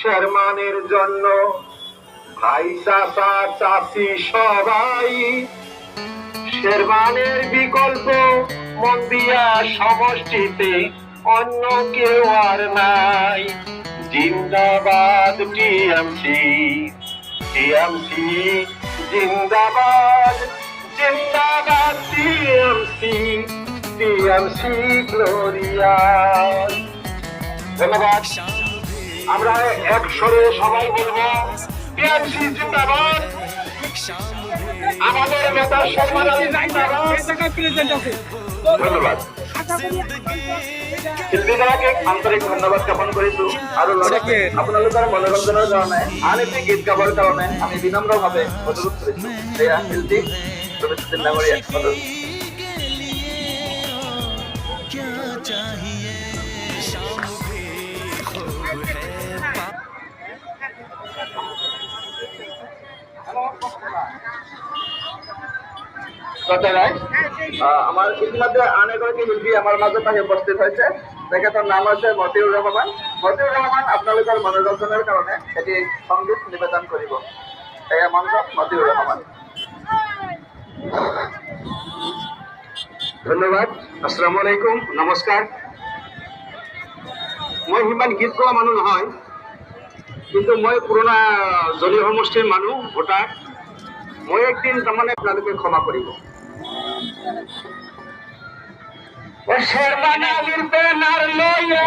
শেরমানের জন্য ভাই চাচা চাচি সবাই, শেরমানের বিকল্প মন্দিয়া সমষ্টিতে অন্য কেউ আর নাই। জিন্দাবাদ টিএমসি, টিএমসি জিন্দাবাদ, জিন্দাবাদ টিএমসি, টিএমসি গ্লোরিয়া। ধন্যবাদ। আমরা এক স্বরে সবাই বলবো টিএমসি জিন্দাবাদ, আমাদের নেতা শেরমান আলী জিন্দাবাদ। ধন্যবাদ। শিল্পীগৰাকীক আন্তৰিক ধন্যবাদ জ্ঞাপন কৰিছো আৰু লগতে আপোনালোকৰ মনোৰঞ্জনৰ কাৰণে আন এটি গীত গাবৰ কাৰণে আমি বিনম্ৰভাৱে অনুৰোধ কৰিছো। এয়া শিল্পী সুমিত ডাঙৰীয়া। আমার ইতিমধ্যে আন এগৰাকী শিল্পী আমাৰ মাজত আহি উপস্থিত হৈছে। তেখেতৰ নাম হৈছে মতিউৰ ৰহমান। মতিউৰ ৰহমান আপোনালোকৰ মনোৰঞ্জনৰ কাৰণে এটি সংগীত নিবেদন কৰিব। এয়া মঞ্চ মতিউৰ ৰহমান। ধন্যবাদ। আসসালামু আলাইকুম, নমস্কাৰ। মই সিমান গীত গোৱা মানুহ নহয়, কিন্তু মই পুৰণা জলি সমষ্টিৰ মানুহ, ভোটাৰ। মই একদিন তাৰমানে আপোনালোকে ক্ষমা কৰিব। শেরমান আলীর ব্যানার লইয়া